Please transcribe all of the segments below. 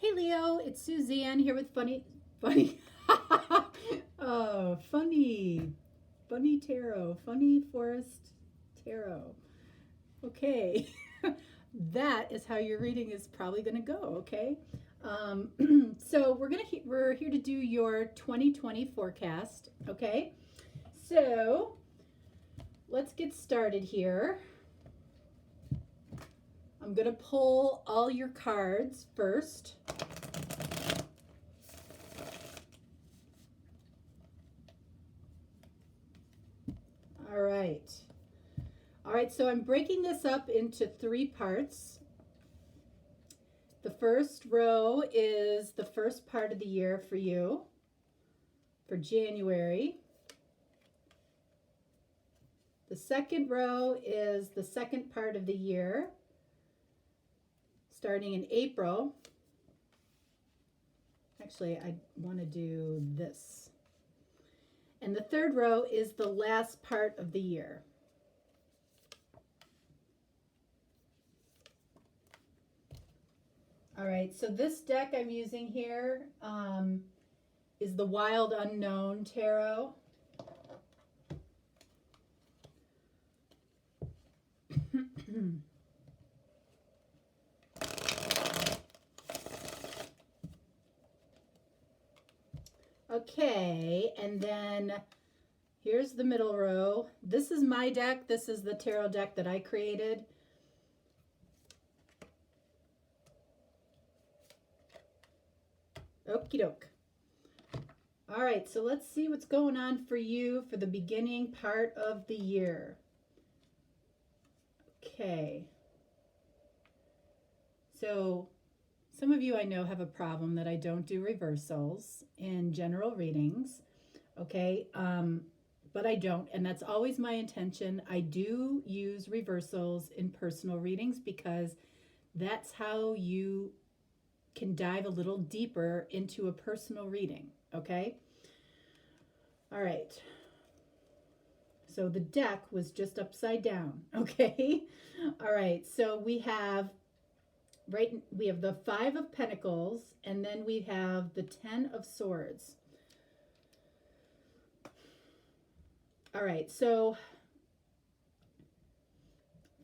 Hey Leo, it's Suzanne here with oh, funny tarot, funny forest tarot. Okay, that is how your reading is probably going to go. Okay, so we're here to do your 2020 forecast. Okay, so let's get started here. I'm going to pull all your cards first. All right. All right, so I'm breaking this up into 3 parts. The first row is the first part of the year for you, for January. The second row is the second part of the year, starting in April. Actually, I want to do this. And the third row is the last part of the year. All right, so this deck I'm using here is the Wild Unknown Tarot. Okay, and then here's the middle row. This is my deck. This is the tarot deck that I created. Okie doke. All right, so let's see what's going on for you for the beginning part of the year. Okay. So some of you I know have a problem that I don't do reversals in general readings. Okay, but I don't, and that's always my intention. I do use reversals in personal readings because that's how you can dive a little deeper into a personal reading, okay? All right. So the deck was just upside down, okay? All right, so we have the 5 of Pentacles, and then we have the 10 of Swords. All right, so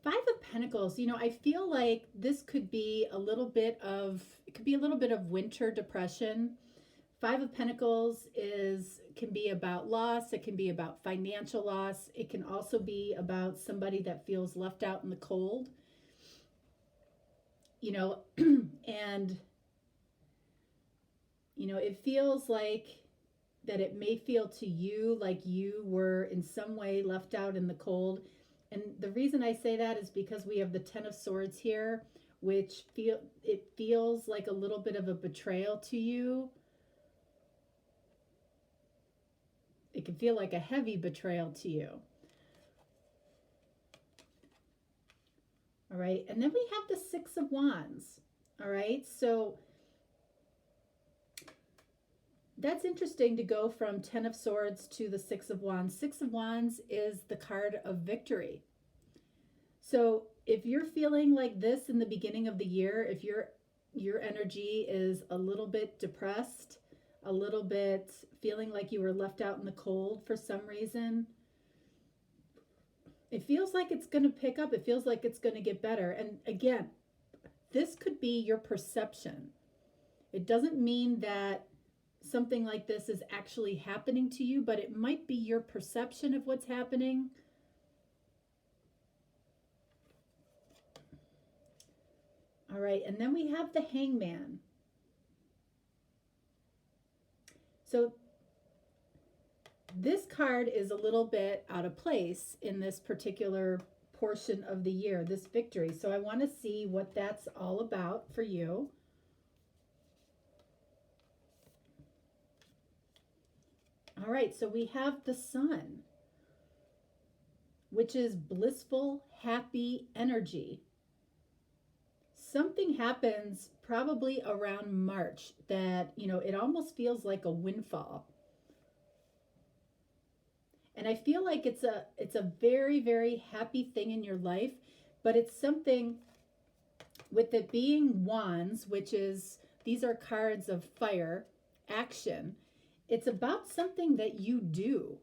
5 of Pentacles, I feel like this could be a little bit of winter depression. 5 of Pentacles can be about loss. It can be about financial loss. It can also be about somebody that feels left out in the cold. And it feels like that it may feel to you like you were in some way left out in the cold. And the reason I say that is because we have the 10 of Swords here, which feels like a little bit of a betrayal to you. It can feel like a heavy betrayal to you. All right, and then we have the 6 of Wands. All right, so that's interesting to go from 10 of Swords to the 6 of Wands. 6 of Wands is the card of victory. So if you're feeling like this in the beginning of the year, if your energy is a little bit depressed, a little bit feeling like you were left out in the cold for some reason, it feels like it's going to pick up. It feels like it's going to get better. And again, this could be your perception. It doesn't mean that something like this is actually happening to you, but it might be your perception of what's happening. All right, and then we have the Hangman. So this card is a little bit out of place in this particular portion of the year, this victory. So I want to see what that's all about for you. All right, so we have the Sun, which is blissful, happy energy. Something happens probably around March that, it almost feels like a windfall. And I feel like it's a very, very happy thing in your life, but it's something with it being Wands, which is these are cards of fire, action. It's about something that you do.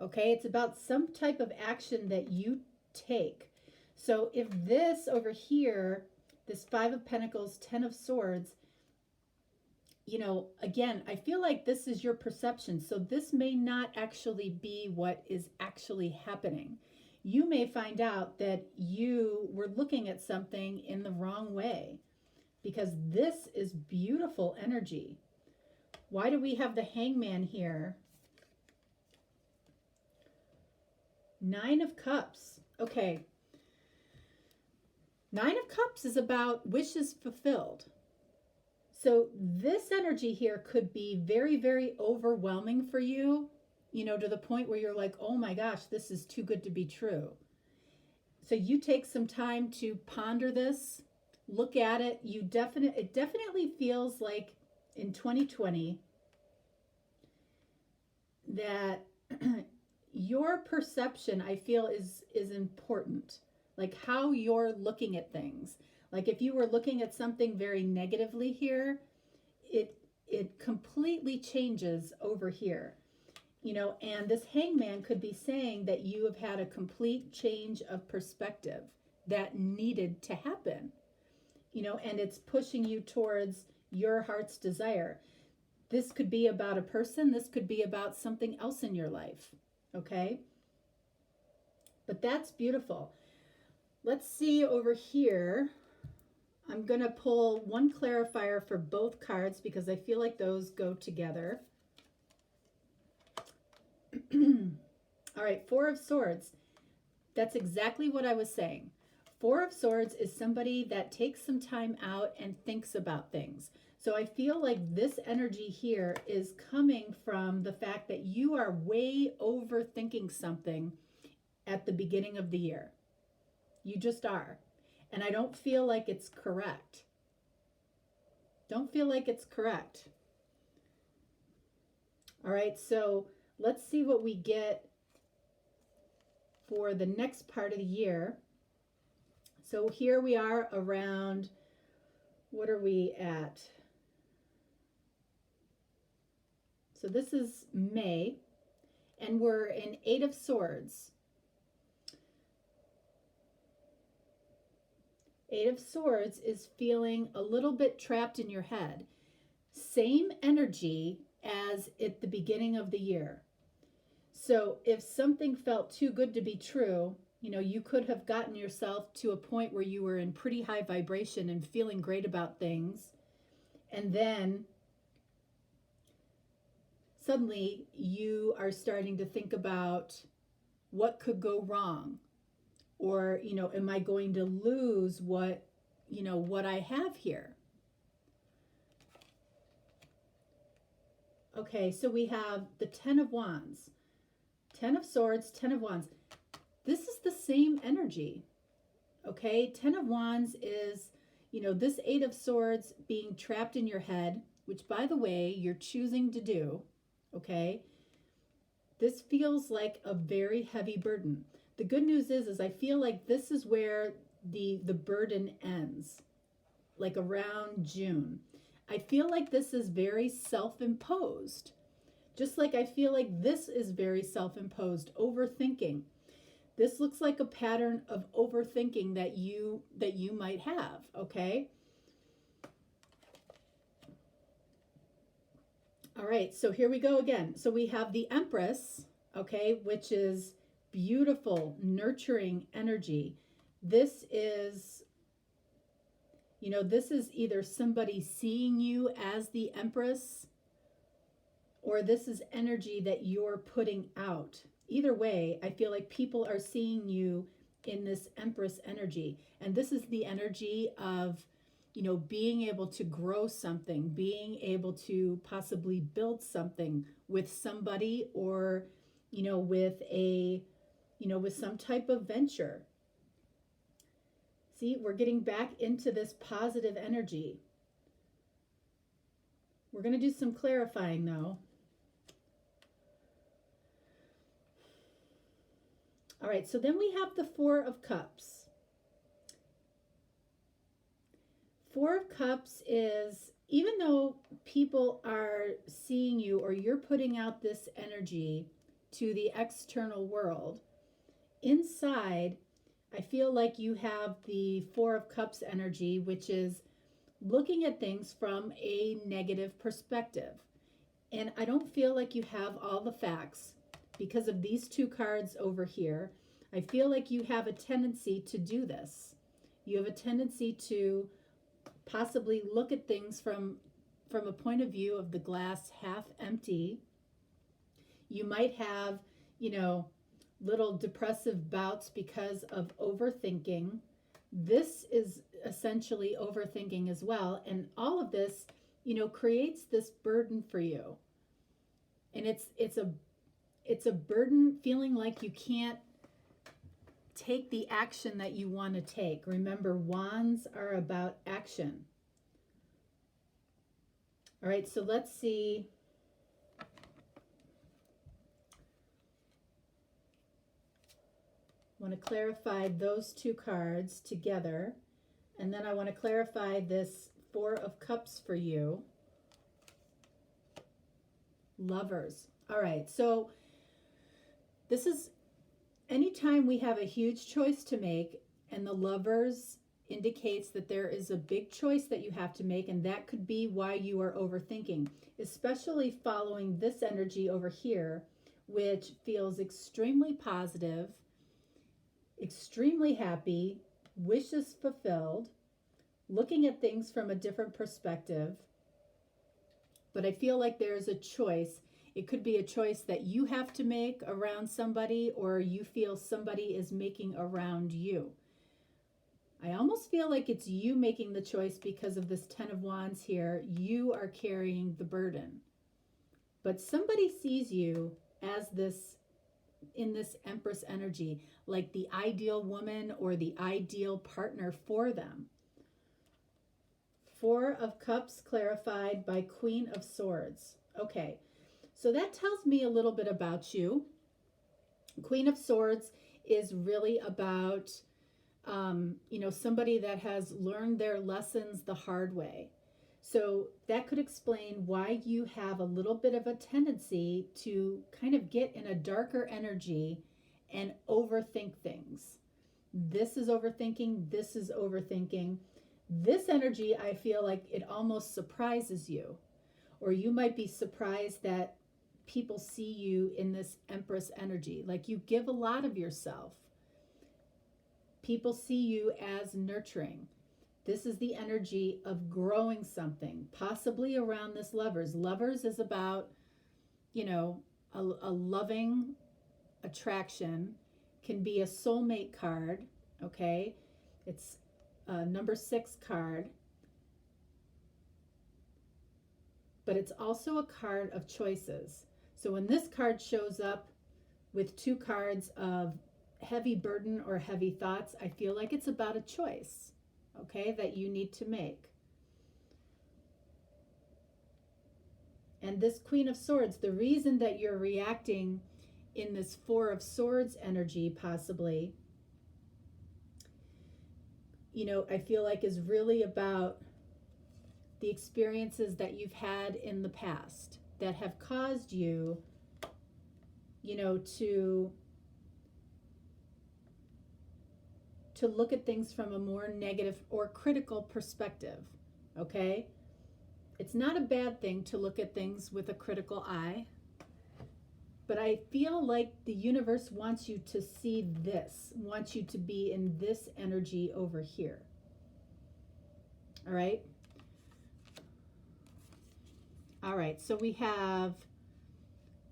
Okay, it's about some type of action that you take. So if this over here, this Five of Pentacles, Ten of Swords, again, I feel like this is your perception. So this may not actually be what is actually happening. You may find out that you were looking at something in the wrong way, because this is beautiful energy. Why do we have the Hangman here? Nine of Cups. Okay. Nine of Cups is about wishes fulfilled. So this energy here could be very, very overwhelming for you, to the point where you're like, oh my gosh, this is too good to be true. So you take some time to ponder this, look at it. It definitely feels like in 2020 that your perception, I feel, is important. Like how you're looking at things. Like if you were looking at something very negatively here, it completely changes over here. And this Hangman could be saying that you have had a complete change of perspective that needed to happen. And it's pushing you towards your heart's desire. This could be about a person, this could be about something else in your life. Okay? But that's beautiful. Let's see over here. I'm going to pull one clarifier for both cards because I feel like those go together. All right, Four of Swords. That's exactly what I was saying. Four of Swords is somebody that takes some time out and thinks about things. So I feel like this energy here is coming from the fact that you are way overthinking something at the beginning of the year. You just are. And I don't feel like it's correct. Don't feel like it's correct. All right, so let's see what we get for the next part of the year. So here we are around, what are we at? So this is May, and we're in Eight of Swords. Eight of Swords is feeling a little bit trapped in your head. Same energy as at the beginning of the year. So if something felt too good to be true, you could have gotten yourself to a point where you were in pretty high vibration and feeling great about things. And then suddenly you are starting to think about what could go wrong. Or, am I going to lose what I have here? Okay, so we have the Ten of Wands. Ten of Swords, Ten of Wands. This is the same energy. Okay, Ten of Wands is, this Eight of Swords being trapped in your head, which, by the way, you're choosing to do. Okay, this feels like a very heavy burden. The good news is I feel like this is where the burden ends, like around June. I feel like this is very self-imposed. Just like I feel like this is very self-imposed, overthinking. This looks like a pattern of overthinking that you might have, okay? All right, so here we go again. So we have the Empress, okay, which is beautiful, nurturing energy. This is, this is either somebody seeing you as the Empress, or this is energy that you're putting out. Either way, I feel like people are seeing you in this Empress energy. And this is the energy of, being able to grow something, being able to possibly build something with somebody, or, with some type of venture. See, we're getting back into this positive energy. We're going to do some clarifying though. All right, so then we have the Four of Cups. Four of Cups is, even though people are seeing you or you're putting out this energy to the external world, inside, I feel like you have the Four of Cups energy, which is looking at things from a negative perspective. And I don't feel like you have all the facts because of these two cards over here. I feel like you have a tendency to do this. You have a tendency to possibly look at things from a point of view of the glass half empty. You might have, little depressive bouts because of overthinking. This is essentially overthinking as well, and all of this, creates this burden for you. And it's a burden, feeling like you can't take the action that you want to take. Remember, wands are about action. All right, so let's see. I want to clarify those two cards together. And then I want to clarify this Four of Cups for you. Lovers. All right, so this is anytime we have a huge choice to make, and the Lovers indicates that there is a big choice that you have to make, and that could be why you are overthinking, especially following this energy over here, which feels extremely positive, extremely happy, wishes fulfilled, looking at things from a different perspective. But I feel like there's a choice. It could be a choice that you have to make around somebody, or you feel somebody is making around you. I almost feel like it's you making the choice because of this Ten of Wands here. You are carrying the burden. But somebody sees you as this, in this Empress energy, like the ideal woman or the ideal partner for them. Four of Cups clarified by Queen of Swords. Okay, so that tells me a little bit about you. Queen of Swords is really about somebody that has learned their lessons the hard way. So that could explain why you have a little bit of a tendency to kind of get in a darker energy and overthink things. This is overthinking. This is overthinking. This energy, I feel like it almost surprises you, or you might be surprised that people see you in this Empress energy. Like, you give a lot of yourself. People see you as nurturing. This is the energy of growing something, possibly around this Lovers. Lovers is about, a loving attraction. Can be a soulmate card, okay? It's a number 6 card. But it's also a card of choices. So when this card shows up with two cards of heavy burden or heavy thoughts, I feel like it's about a choice, okay, that you need to make. And this Queen of Swords, the reason that you're reacting in this Four of Swords energy, possibly, I feel like is really about the experiences that you've had in the past that have caused you, to look at things from a more negative or critical perspective, okay? It's not a bad thing to look at things with a critical eye, but I feel like the universe wants you to see this, wants you to be in this energy over here. All right? All right, so we have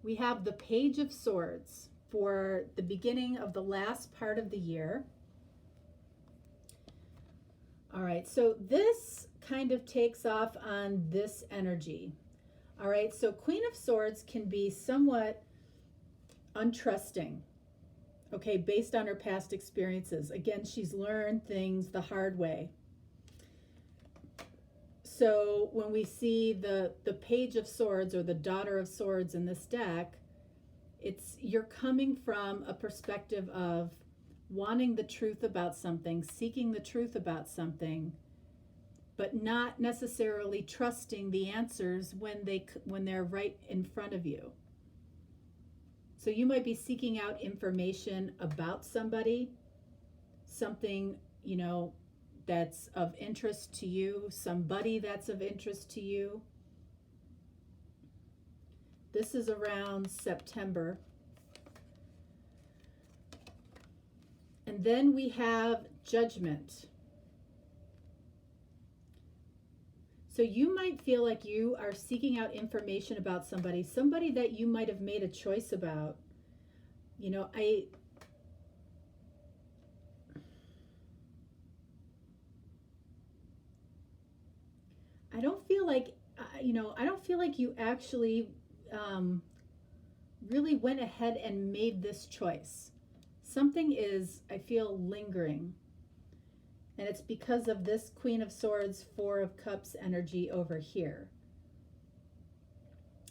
the Page of Swords for the beginning of the last part of the year. All right, so this kind of takes off on this energy. All right, so Queen of Swords can be somewhat untrusting, okay, based on her past experiences. Again, she's learned things the hard way. So when we see the Page of Swords or the Daughter of Swords in this deck, you're coming from a perspective of wanting the truth about something, seeking the truth about something, but not necessarily trusting the answers when they're right in front of you. So you might be seeking out information about somebody, something, that's of interest to you, somebody that's of interest to you. This is around September. And then we have Judgment. So you might feel like you are seeking out information about somebody that you might have made a choice about. I don't feel like, I don't feel like you actually really went ahead and made this choice. Something is, I feel, lingering. And it's because of this Queen of Swords, Four of Cups energy over here.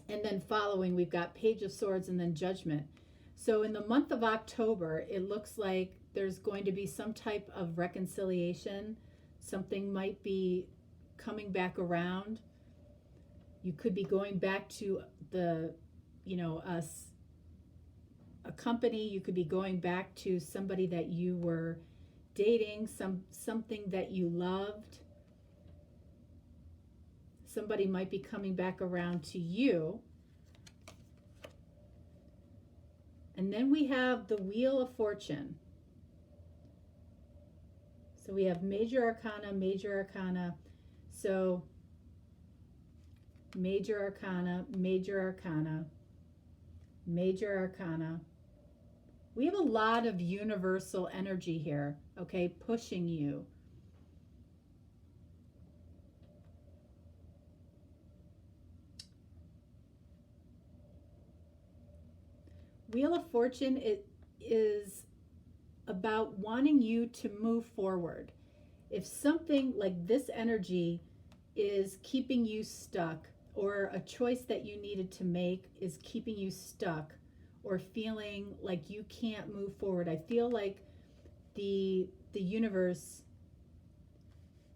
And then following, we've got Page of Swords and then Judgment. So in the month of October, it looks like there's going to be some type of reconciliation. Something might be coming back around. You could be going back to a company. You could be going back to somebody that you were dating, something that you loved. Somebody might be coming back around to you. And then we have the Wheel of Fortune. So we have Major Arcana, Major Arcana. So Major Arcana, Major Arcana, Major Arcana. We have a lot of universal energy here, okay, pushing you. Wheel of Fortune, it is about wanting you to move forward. If something like this energy is keeping you stuck, or a choice that you needed to make is keeping you stuck, or feeling like you can't move forward, I feel like the universe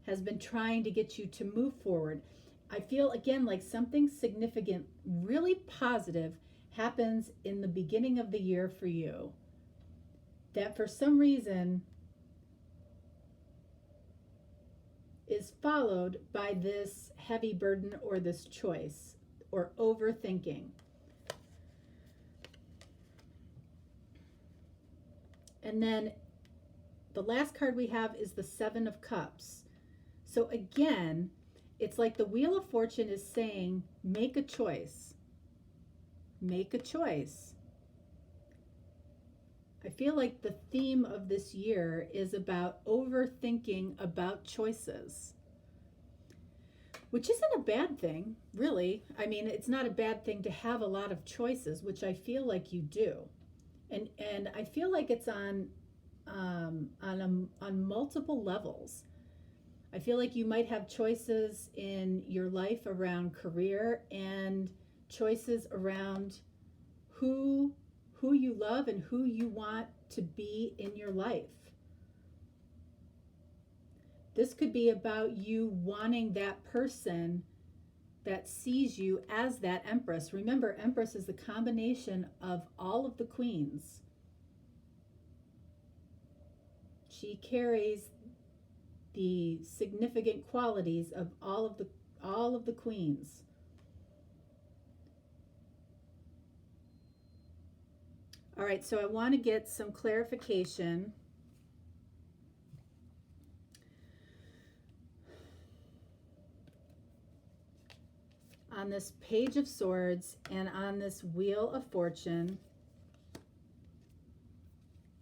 has been trying to get you to move forward. I feel, again, like something significant, really positive, happens in the beginning of the year for you, that for some reason is followed by this heavy burden or this choice or overthinking. And then the last card we have is the Seven of Cups. So again, it's like the Wheel of Fortune is saying, make a choice. Make a choice. I feel like the theme of this year is about overthinking about choices, which isn't a bad thing, really. I mean, it's not a bad thing to have a lot of choices, which I feel like you do. And I feel like it's on multiple levels. I feel like you might have choices in your life around career and choices around who you love and who you want to be in your life. This could be about you wanting that person that sees you as that Empress. Remember, Empress is the combination of all of the queens. She carries the significant qualities of all of the queens. All right, so I want to get some clarification on this Page of Swords and on this Wheel of Fortune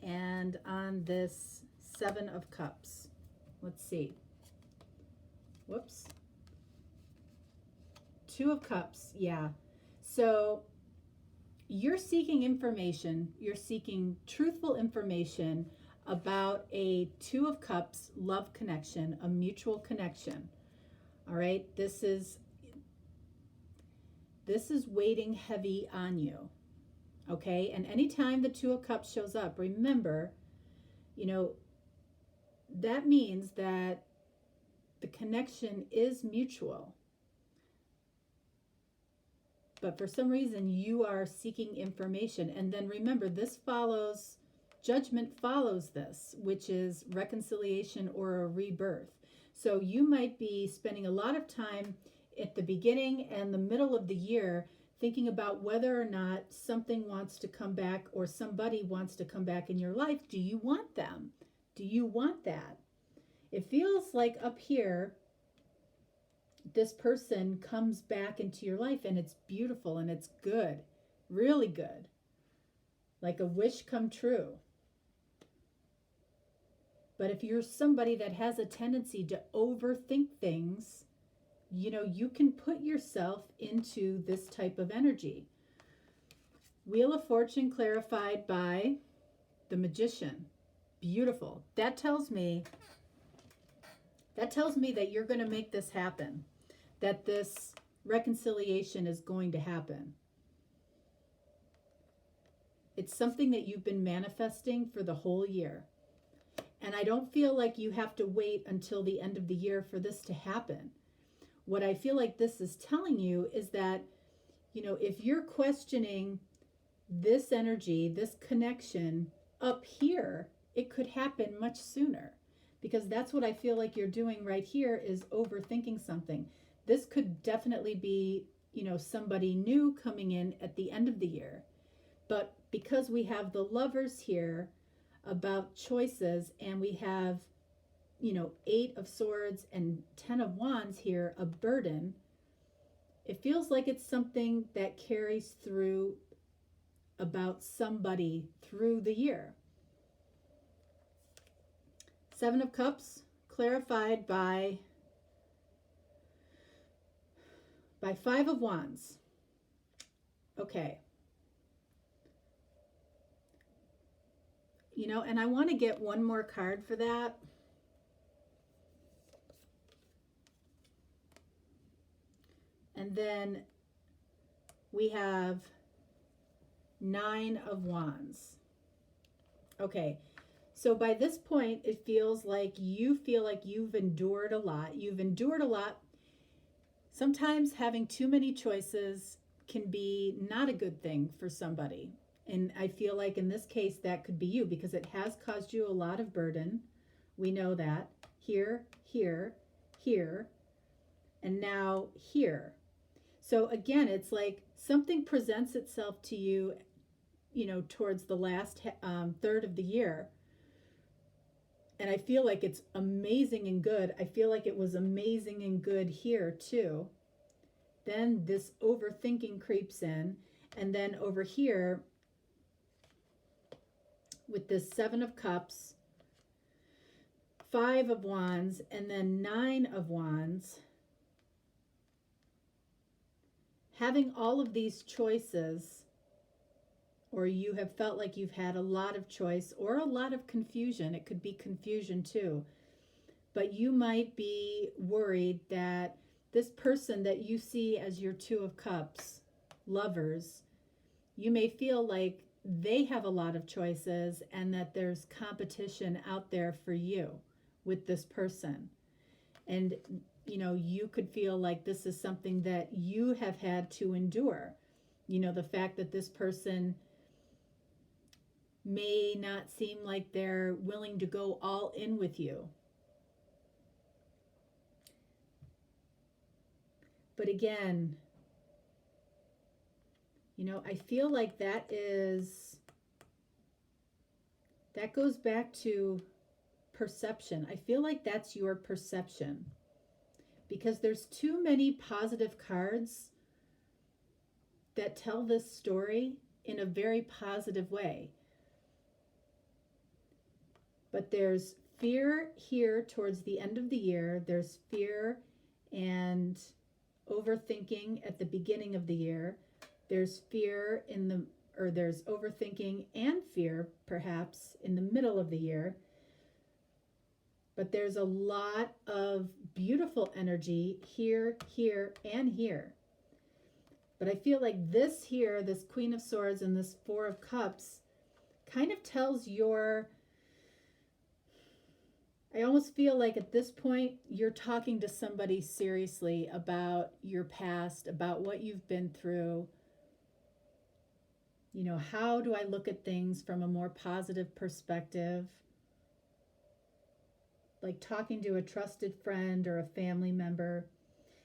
and on this Seven of Cups. Let's see. Whoops. Two of Cups, yeah. So you're seeking information, you're seeking truthful information about a Two of Cups love connection, a mutual connection. All right, this is weighting heavy on you. Okay, and anytime the Two of Cups shows up, remember, that means that the connection is mutual. But for some reason, you are seeking information. And then remember, judgment follows this, which is reconciliation or a rebirth. So you might be spending a lot of time at the beginning and the middle of the year thinking about whether or not something wants to come back or somebody wants to come back in your life. Do you want them? Do you want that? It feels like up here, this person comes back into your life and it's beautiful and it's good, really good, like a wish come true. But if you're somebody that has a tendency to overthink things, you can put yourself into this type of energy. Wheel of Fortune clarified by the Magician. Beautiful. That tells me that you're going to make this happen, that this reconciliation is going to happen. It's something that you've been manifesting for the whole year. And I don't feel like you have to wait until the end of the year for this to happen. What I feel like this is telling you is that, if you're questioning this energy, this connection up here, it could happen much sooner. Because that's what I feel like you're doing right here, is overthinking something. This could definitely be, somebody new coming in at the end of the year. But because we have the Lovers here about choices, and we have, 8 of Swords and 10 of Wands here, a burden, it feels like it's something that carries through about somebody through the year. 7 of Cups clarified by 5 of Wands. Okay. And I want to get one more card for that. And then we have 9 of Wands. Okay. So by this point, it feels like you feel like you've endured a lot. You've endured a lot. Sometimes having too many choices can be not a good thing for somebody. And I feel like in this case, that could be you, because it has caused you a lot of burden. We know that. Here, here, here, and now here. So again, it's like something presents itself to you, towards the last third of the year. And I feel like it's amazing and good. I feel like it was amazing and good here too. Then this overthinking creeps in. And then over here, with this 7 of Cups, 5 of Wands, and then 9 of Wands, having all of these choices, or you have felt like you've had a lot of choice or a lot of confusion. It could be confusion too. But you might be worried that this person that you see as your 2 of Cups, Lovers, you may feel like they have a lot of choices and that there's competition out there for you with this person. And, you could feel like this is something that you have had to endure. The fact that this person may not seem like they're willing to go all in with you. But again, I feel like that goes back to perception. I feel like that's your perception, because there's too many positive cards that tell this story in a very positive way. But there's fear here towards the end of the year. There's fear and overthinking at the beginning of the year. There's fear there's overthinking and fear perhaps in the middle of the year. But there's a lot of beautiful energy here, here, and here. But I feel like this here, this Queen of Swords and this 4 of Cups, kind of tells your I almost feel like at this point you're talking to somebody seriously about your past, about what you've been through. You know, how do I look at things from a more positive perspective? Like talking to a trusted friend or a family member.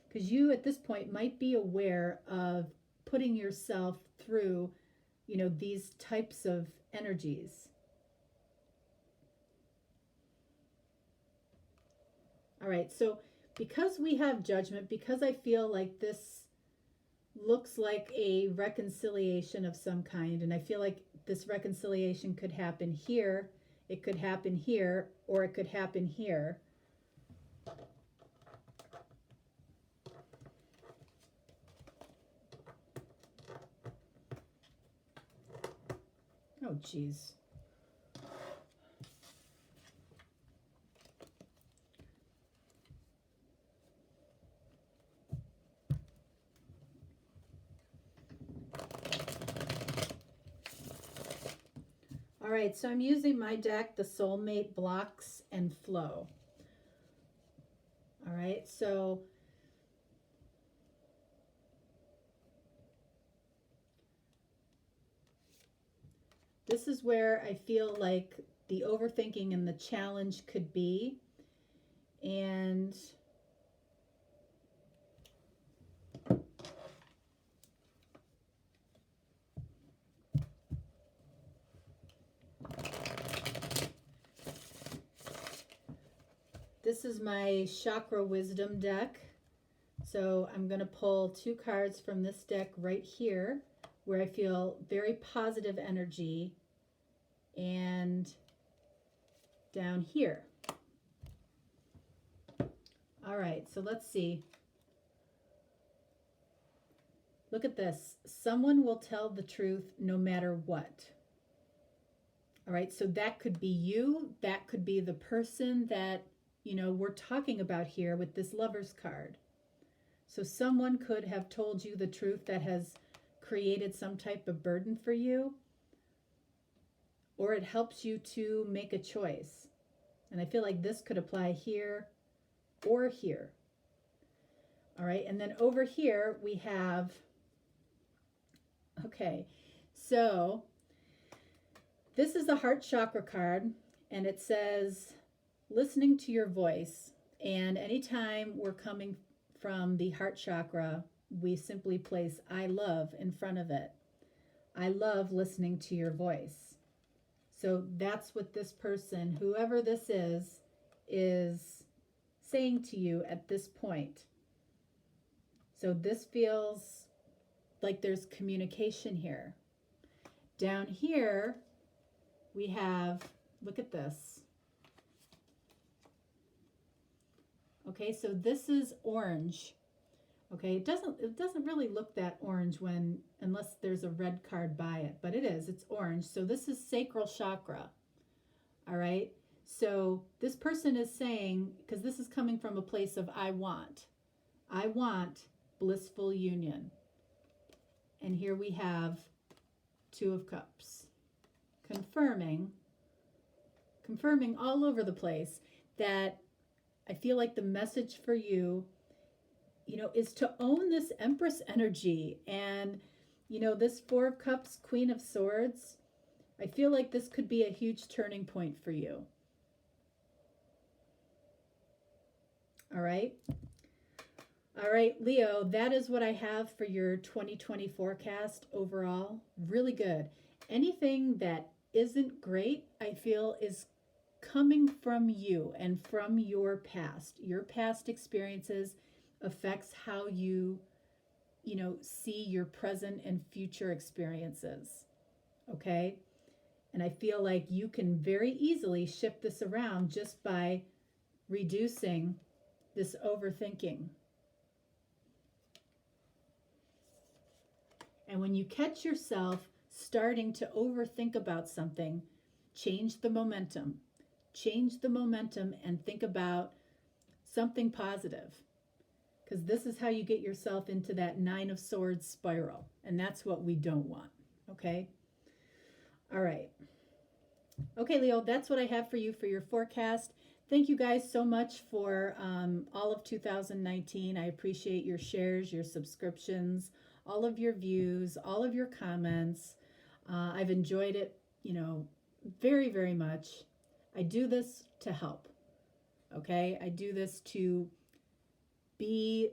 Because you at this point might be aware of putting yourself through, you know, these types of energies. All right, so because we have judgment, because I feel like this looks like a reconciliation of some kind, and I feel like this reconciliation could happen here, it could happen here, or it could happen here. Oh, geez. All right, so I'm using my deck, the Soulmate Blocks and Flow. All right, so this is where I feel like the overthinking and the challenge could be. And this is my Chakra Wisdom deck. So I'm going to pull 2 cards from this deck right here where I feel very positive energy, and down here. All right, so let's see. Look at this. Someone will tell the truth no matter what. All right, so that could be you. That could be the person that, you know, we're talking about here with this Lover's card. So someone could have told you the truth that has created some type of burden for you, or it helps you to make a choice. And I feel like this could apply here or here. All right, and then over here we have, okay, so this is the heart chakra card, and it says listening to your voice. And anytime we're coming from the heart chakra, we simply place I love in front of it. I love listening to your voice. So that's what this person, whoever this is saying to you at this point. So this feels like there's communication here. Down here, we have, look at this. Okay, so this is orange. Okay, it doesn't really look that orange unless there's a red card by it, but it is. It's orange. So this is sacral chakra. All right. So this person is saying, because this is coming from a place of I want blissful union. And here we have 2 of Cups, confirming all over the place that I feel like the message for you, you know, is to own this Empress energy. And, you know, this 4 of Cups, Queen of Swords, I feel like this could be a huge turning point for you. All right. All right, Leo, that is what I have for your 2020 forecast overall. Really good. Anything that isn't great, I feel, is coming from you and from your past. Your past experiences affects how you see your present and future experiences. Okay? And I feel like you can very easily shift this around just by reducing this overthinking. And when you catch yourself starting to overthink about something, change the momentum. Change the momentum and think about something positive. Because this is how you get yourself into that 9 of Swords spiral. And that's what we don't want. Okay? All right. Okay, Leo, that's what I have for you for your forecast. Thank you guys so much for all of 2019. I appreciate your shares, your subscriptions, all of your views, all of your comments. I've enjoyed it, very, very much. I do this to help. Okay. I do this to be,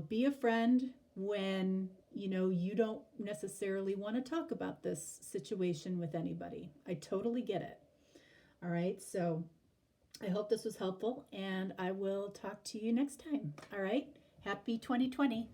be a friend when, you don't necessarily want to talk about this situation with anybody. I totally get it. All right. So I hope this was helpful, and I will talk to you next time. All right. Happy 2020.